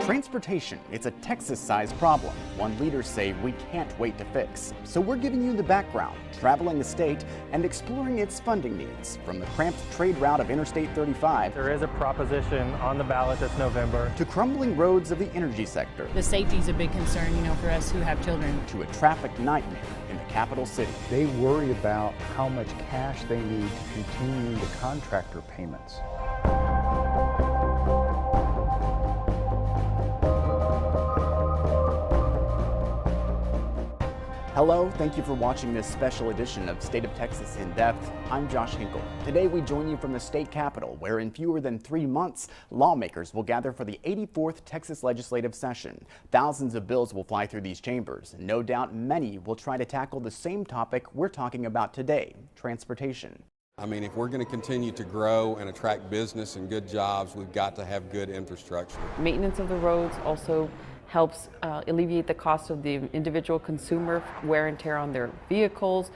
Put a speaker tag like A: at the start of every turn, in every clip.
A: Transportation, it's a Texas-sized problem, one leaders say we can't wait to fix. So we're giving you the background, traveling the state, and exploring its funding needs, from the cramped trade route of Interstate 35
B: There is a proposition on the ballot this November
A: to crumbling roads of the energy sector,
C: The safety is a big concern, for us who have children.
A: to a traffic nightmare in the capital city.
D: They worry about how much cash they need to continue the contractor payments.
A: Hello, thank you for watching this special edition of State of Texas in Depth. I'm Josh Hinkle. Today we join you from the state capitol, where in fewer than 3 months, lawmakers will gather for the 84th Texas legislative session. Thousands of bills will fly through these chambers, and no doubt many will try to tackle the same topic we're talking about today, transportation.
E: I mean, if we're going to continue to grow and attract business and good jobs, we've got to have good infrastructure.
F: Maintenance of the roads also helps alleviate the cost of the individual consumer, wear and tear on their vehicles.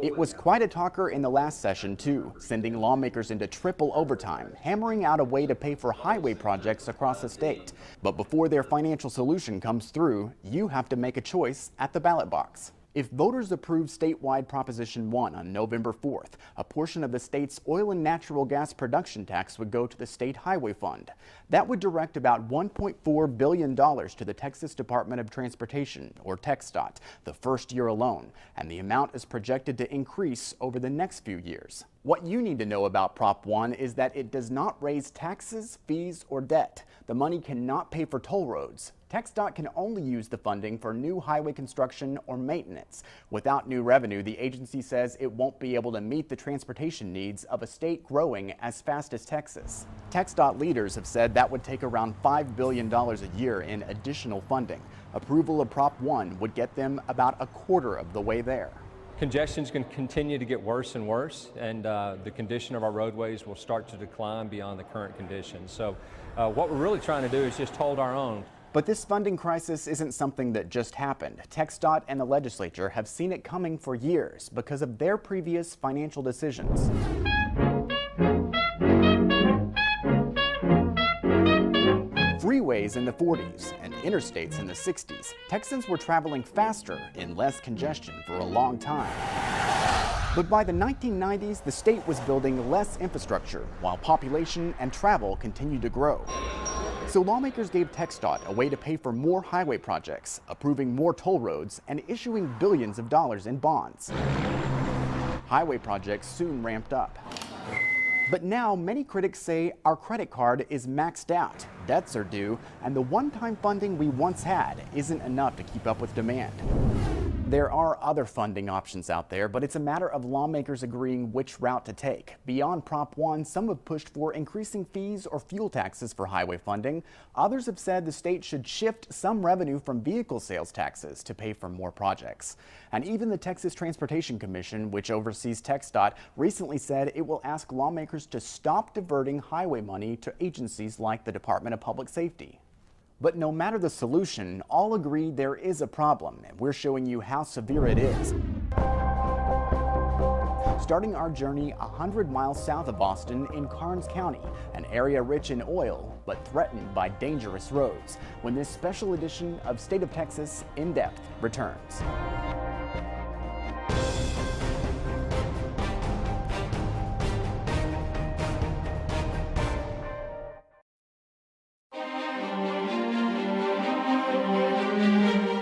A: It was quite a talker in the last session, too, sending lawmakers into triple overtime, hammering out a way to pay for highway projects across the state. But before their financial solution comes through, you have to make a choice at the ballot box. If voters approve statewide Proposition 1 on November 4th, a portion of the state's oil and natural gas production tax would go to the State Highway Fund. That would direct about $1.4 billion to the Texas Department of Transportation, or TxDOT, the first year alone, and the amount is projected to increase over the next few years. What you need to know about Prop 1 is that it does not raise taxes, fees, or debt. The money cannot pay for toll roads. TxDOT can only use the funding for new highway construction or maintenance. Without new revenue, the agency says it won't be able to meet the transportation needs of a state growing as fast as Texas. TxDOT leaders have said that would take around $5 billion a year in additional funding. Approval of Prop 1 would get them about a quarter of the way there.
G: Congestion is going to continue to get worse and worse, and the condition of our roadways will start to decline beyond the current conditions. So what we're really trying to do is just hold our own.
A: But this funding crisis isn't something that just happened. TxDOT and the legislature have seen it coming for years because of their previous financial decisions. Freeways in the 40s and interstates in the 60s, Texans were traveling faster in less congestion for a long time. But by the 1990s, the state was building less infrastructure while population and travel continued to grow. So lawmakers gave TxDOT a way to pay for more highway projects, approving more toll roads, and issuing billions of dollars in bonds. Highway projects soon ramped up. But now many critics say our credit card is maxed out, debts are due, and the one-time funding we once had isn't enough to keep up with demand. There are other funding options out there, but it's a matter of lawmakers agreeing which route to take. Beyond Prop 1, some have pushed for increasing fees or fuel taxes for highway funding. Others have said the state should shift some revenue from vehicle sales taxes to pay for more projects. And even the Texas Transportation Commission, which oversees TxDOT, recently said it will ask lawmakers to stop diverting highway money to agencies like the Department of Public Safety. But no matter the solution, all agree there is a problem, and we're showing you how severe it is. Starting our journey 100 miles south of Austin in Karnes County, an area rich in oil, but threatened by dangerous roads, when this special edition of State of Texas in Depth returns.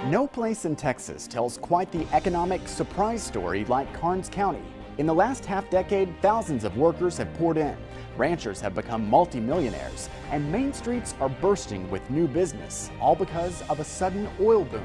A: No place in Texas tells quite the economic surprise story like Karnes County. In the last half-decade, thousands of workers have poured in. Ranchers have become multimillionaires, and main streets are bursting with new business, all because of a sudden oil boom.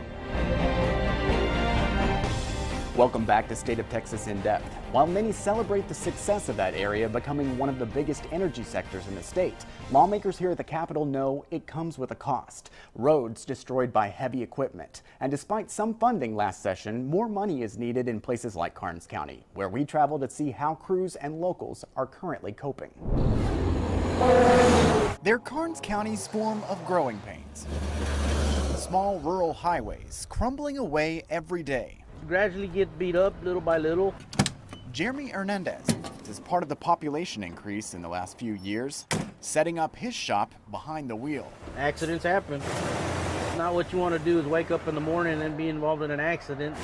A: Welcome back to State of Texas in Depth. While many celebrate the success of that area becoming one of the biggest energy sectors in the state, lawmakers here at the Capitol know it comes with a cost. Roads destroyed by heavy equipment. And despite some funding last session, more money is needed in places like Karnes County, where we travel to see how crews and locals are currently coping. They're Karnes County's form of growing pains. Small rural highways crumbling away every day.
H: Gradually get beat up little by little.
A: Jeremy Hernandez project is part of the population increase in the last few years, setting up his shop behind the wheel.
H: Accidents happen. Not what you want to do is wake up in the morning and be involved in an accident.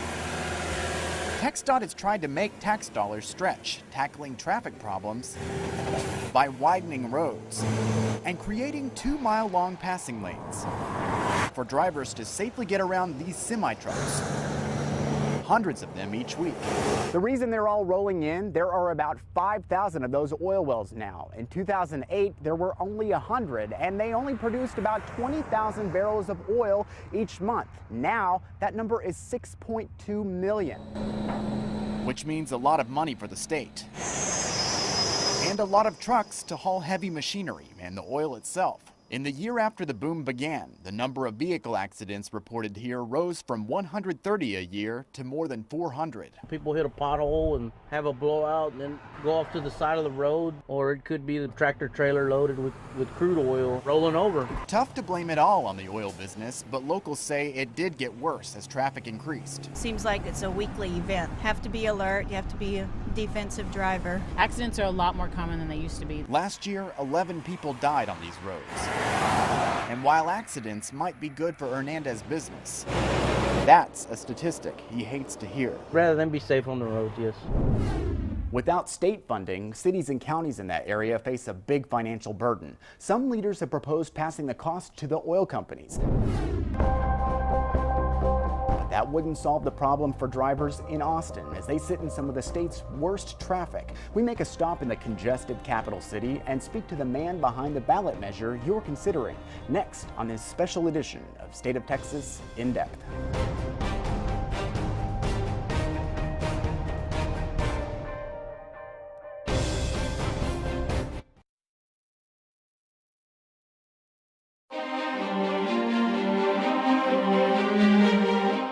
A: TxDOT has tried to make tax dollars stretch, tackling traffic problems by widening roads and creating 2-mile-long passing lanes for drivers to safely get around these semi-trucks. Hundreds of them each week. The reason they're all rolling in, there are about 5,000 of those oil wells now. In 2008, there were only 100, and they only produced about 20,000 barrels of oil each month. Now, that number is 6.2 million. Which means a lot of money for the state. And a lot of trucks to haul heavy machinery and the oil itself. In the year after the boom began, the number of vehicle accidents reported here rose from 130 a year to more than 400.
H: People hit a pothole and have a blowout and then go off to the side of the road, or it could be the tractor trailer loaded with crude oil rolling over.
A: Tough to blame it all on the oil business, but locals say it did get worse as traffic increased.
I: Seems like it's a weekly event. Have to be alert, you have to be a defensive driver.
C: Accidents are a lot more common than they used to be.
A: Last year, 11 people died on these roads. And while accidents might be good for Hernandez's business, that's a statistic he hates to hear.
H: Rather than be safe on the roads, yes.
A: Without state funding, cities and counties in that area face a big financial burden. Some leaders have proposed passing the cost to the oil companies. That wouldn't solve the problem for drivers in Austin as they sit in some of the state's worst traffic. We make a stop in the congested capital city and speak to the man behind the ballot measure you're considering. Next on this special edition of State of Texas In Depth.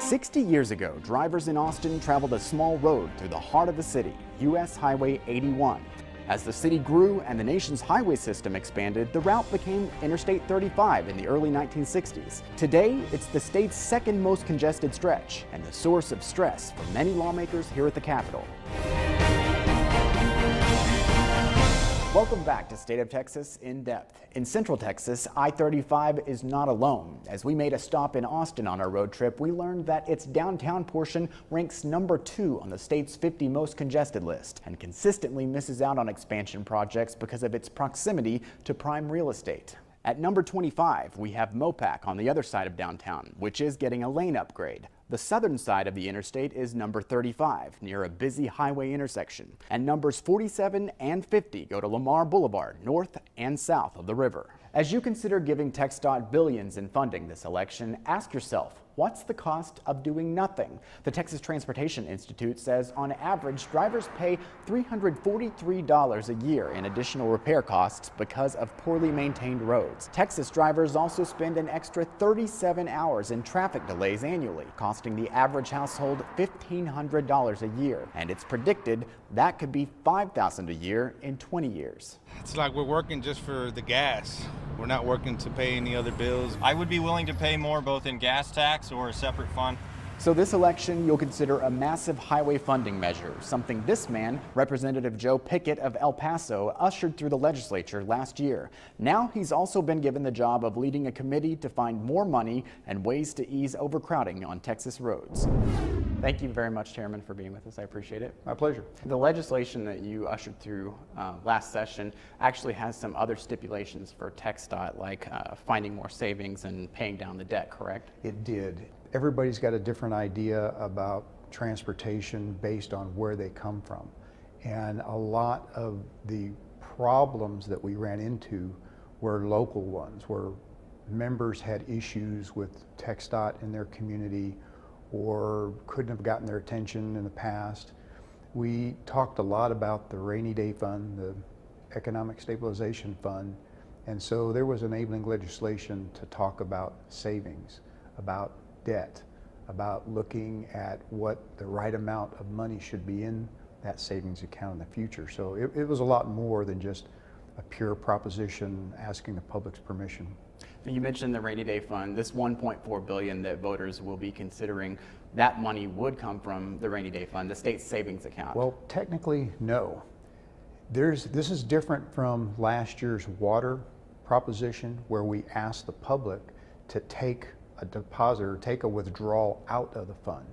A: "60 years ago, drivers in Austin traveled a small road through the heart of the city, US Highway 81. As the city grew and the nation's highway system expanded, the route became Interstate 35 in the early 1960s. Today, it's the state's second most congested stretch and the source of stress for many lawmakers here at the Capitol. Welcome back to State of Texas In Depth. In Central Texas, I-35 is not alone. As we made a stop in Austin on our road trip, we learned that its downtown portion ranks number 2 on the state's 50 most congested list and consistently misses out on expansion projects because of its proximity to prime real estate. At number 25, we have Mopac on the other side of downtown, which is getting a lane upgrade. The southern side of the interstate is number 35, near a busy highway intersection. And numbers 47 and 50 go to Lamar Boulevard, north and south of the river. As you consider giving TxDOT billions in funding this election, ask yourself, what's the cost of doing nothing? The Texas Transportation Institute says on average, drivers pay $343 a year in additional repair costs because of poorly maintained roads. Texas drivers also spend an extra 37 hours in traffic delays annually, costing the average household $1,500 a year. And it's predicted that could be $5,000 a year in 20 years.
J: It's like we're working just for the gas. We're not working to pay any other bills.
K: I would be willing to pay more both in gas tax or a separate fund.
A: So this election, you'll consider a massive highway funding measure, something this man, Representative Joe Pickett of El Paso, ushered through the legislature last year. Now he's also been given the job of leading a committee to find more money and ways to ease overcrowding on Texas roads. Thank you very much, Chairman, for being with us. I appreciate it.
D: My pleasure.
A: The legislation that you ushered through last session actually has some other stipulations for TxDOT, like finding more savings and paying down the debt, correct?
D: It did. Everybody's got a different idea about transportation based on where they come from. And a lot of the problems that we ran into were local ones, where members had issues with TxDOT in their community or couldn't have gotten their attention in the past. We talked a lot about the rainy day fund, the economic stabilization fund, and so there was enabling legislation to talk about savings, about debt, about looking at what the right amount of money should be in that savings account in the future. So it was a lot more than just a pure proposition asking the public's permission.
A: You mentioned the rainy day fund. This $1.4 billion that voters will be considering, that money would come from the rainy day fund, the state's savings account.
D: Well, technically, no. This is different from last year's water proposition where we asked the public to take a deposit or take a withdrawal out of the fund.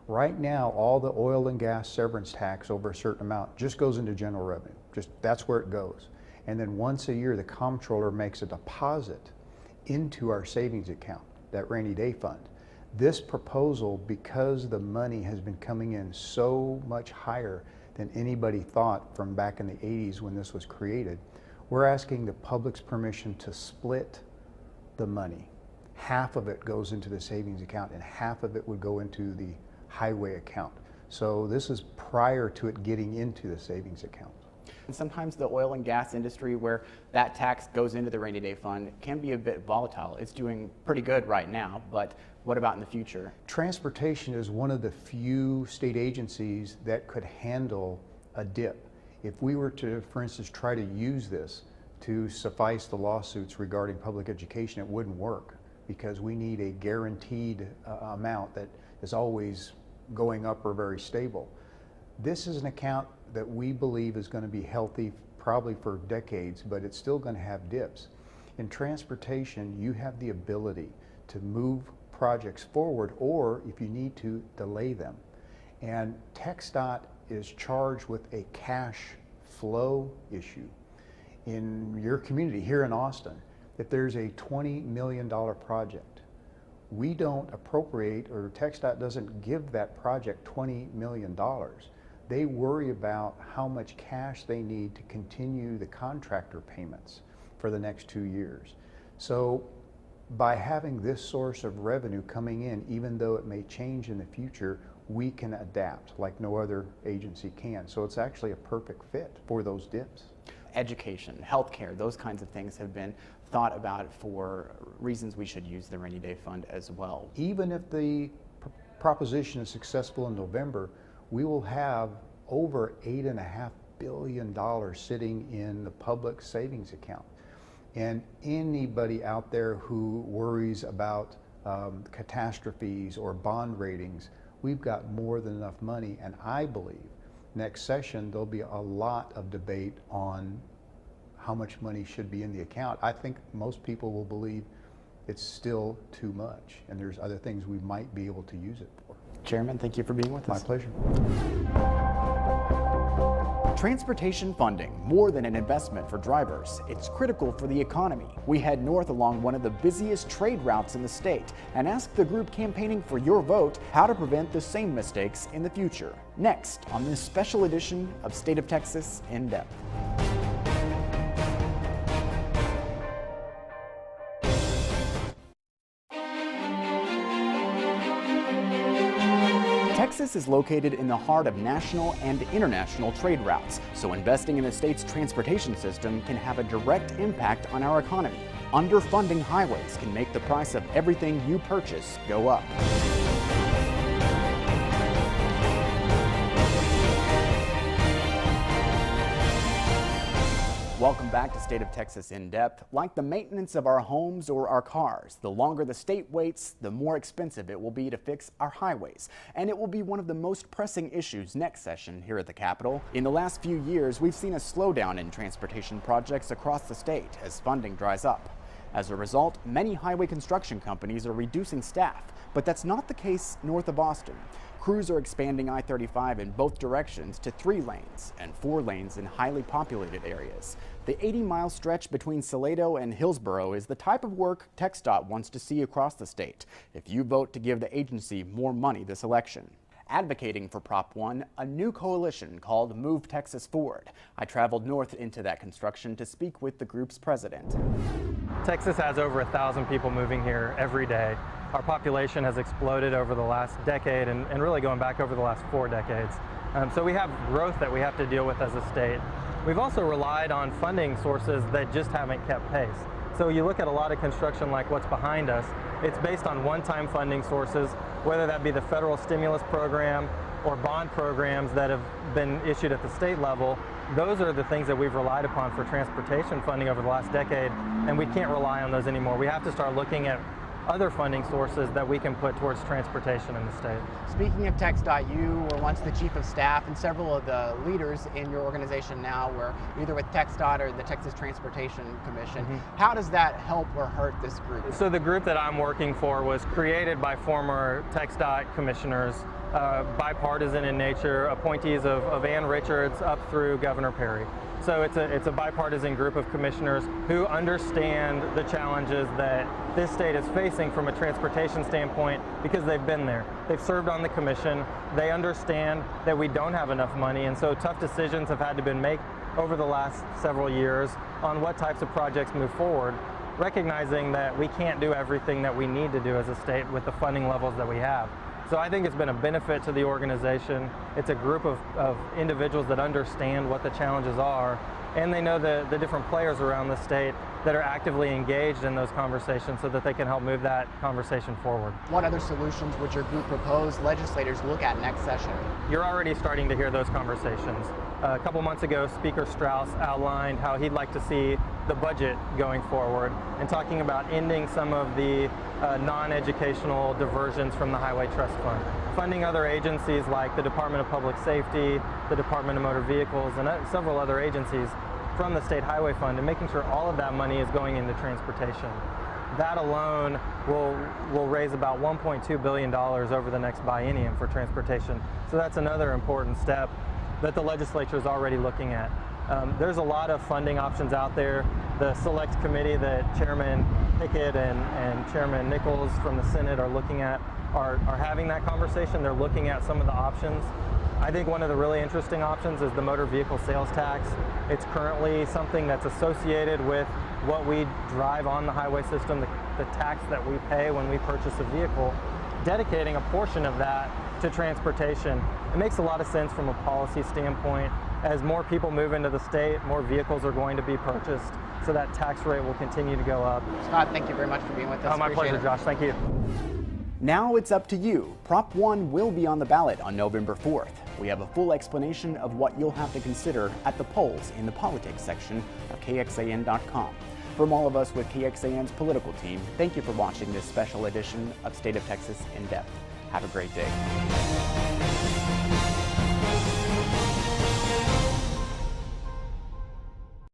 D: Right now, all the oil and gas severance tax over a certain amount just goes into general revenue. That's where it goes. And then once a year, the comptroller makes a deposit into our savings account, that rainy day fund. This proposal, because the money has been coming in so much higher than anybody thought from back in the 80s when this was created, we're asking the public's permission to split the money. Half of it goes into the savings account and half of it would go into the highway account. So this is prior to it getting into the savings account.
A: And sometimes the oil and gas industry, where that tax goes into the rainy day fund, can be a bit volatile. It's doing pretty good right now, but what about in the future?
D: Transportation is one of the few state agencies that could handle a dip. If we were to, for instance, try to use this to suffice the lawsuits regarding public education, it wouldn't work because we need a guaranteed amount that is always going up or very stable. This is an account that we believe is going to be healthy probably for decades, but it's still going to have dips. In transportation, you have the ability to move projects forward, or if you need to, delay them. And TxDOT is charged with a cash flow issue. In your community here in Austin, if there's a $20 million project, we don't appropriate, or TxDOT doesn't give that project $20 million. They worry about how much cash they need to continue the contractor payments for the next 2 years. So by having this source of revenue coming in, even though it may change in the future, we can adapt like no other agency can. So it's actually a perfect fit for those dips.
A: Education, healthcare, those kinds of things have been thought about for reasons we should use the rainy day fund as well.
D: Even if the proposition is successful in November, we will have over $8.5 billion sitting in the public savings account. And anybody out there who worries about catastrophes or bond ratings, we've got more than enough money. And I believe next session there'll be a lot of debate on how much money should be in the account. I think most people will believe it's still too much, and there's other things we might be able to use it for.
A: Chairman, thank you for being with us.
D: My pleasure.
A: Transportation funding, more than an investment for drivers, it's critical for the economy. We head north along one of the busiest trade routes in the state and ask the group campaigning for your vote how to prevent the same mistakes in the future. Next on this special edition of State of Texas In Depth. Texas is located in the heart of national and international trade routes, so investing in the state's transportation system can have a direct impact on our economy. Underfunding highways can make the price of everything you purchase go up. Welcome back to State of Texas In Depth. Like the maintenance of our homes or our cars, the longer the state waits, the more expensive it will be to fix our highways. And it will be one of the most pressing issues next session here at the Capitol. In the last few years, we've seen a slowdown in transportation projects across the state as funding dries up. As a result, many highway construction companies are reducing staff, but that's not the case north of Austin. Crews are expanding I-35 in both directions to 3 lanes and 4 lanes in highly populated areas. The 80-mile stretch between Salado and Hillsborough is the type of work TxDOT wants to see across the state if you vote to give the agency more money this election. Advocating for Prop 1, a new coalition called Move Texas Forward. I traveled north into that construction to speak with the group's president.
B: Texas has over 1,000 people moving here every day. Our population has exploded over the last decade and really going back over the last 4 decades. So we have growth that we have to deal with as a state. We've also relied on funding sources that just haven't kept pace. So you look at a lot of construction like what's behind us, it's based on one-time funding sources, whether that be the federal stimulus program or bond programs that have been issued at the state level. Those are the things that we've relied upon for transportation funding over the last decade, and we can't rely on those anymore. We have to start looking at other funding sources that we can put towards transportation in the state.
A: Speaking of TxDOT, you were once the chief of staff, and several of the leaders in your organization now were either with TxDOT or the Texas Transportation Commission. How does that help or hurt this group?
B: So the group that I'm working for was created by former TxDOT commissioners, bipartisan in nature, appointees of Ann Richards up through Governor Perry. So it's a bipartisan group of commissioners who understand the challenges that this state is facing from a transportation standpoint because they've been there. They've served on the commission. They understand that we don't have enough money, and so tough decisions have had to be made over the last several years on what types of projects move forward, recognizing that we can't do everything that we need to do as a state with the funding levels that we have. So I think it's been a benefit to the organization. It's a group of individuals that understand what the challenges are, and they know the different players around the state that are actively engaged in those conversations so that they can help move that conversation forward.
A: What other solutions would your group propose legislators look at next session?
B: You're already starting to hear those conversations. A couple months ago, Speaker Strauss outlined how he'd like to see the budget going forward and talking about ending some of the non-educational diversions from the Highway Trust Fund, funding other agencies like the Department of Public Safety, the Department of Motor Vehicles, and several other agencies from the State Highway Fund, and making sure all of that money is going into transportation. That alone will raise about $1.2 billion over the next biennium for transportation. So that's another important step that the legislature is already looking at. There's a lot of funding options out there. The select committee that Chairman Pickett and Chairman Nichols from the Senate are looking at are having that conversation. They're looking at some of the options. I think one of the really interesting options is the motor vehicle sales tax. It's currently something that's associated with what we drive on the highway system, the tax that we pay when we purchase a vehicle. Dedicating a portion of that to transportation, it makes a lot of sense from a policy standpoint. As more people move into the state, more vehicles are going to be purchased, so that tax rate will continue to go up.
A: Scott, thank you very much for being with us.
B: Oh, my pleasure, Josh. Thank you.
A: Now it's up to you. Prop 1 will be on the ballot on November 4th. We have a full explanation of what you'll have to consider at the polls in the politics section of KXAN.com. From all of us with KXAN's political team, thank you for watching this special edition of State of Texas In Depth. Have a great day.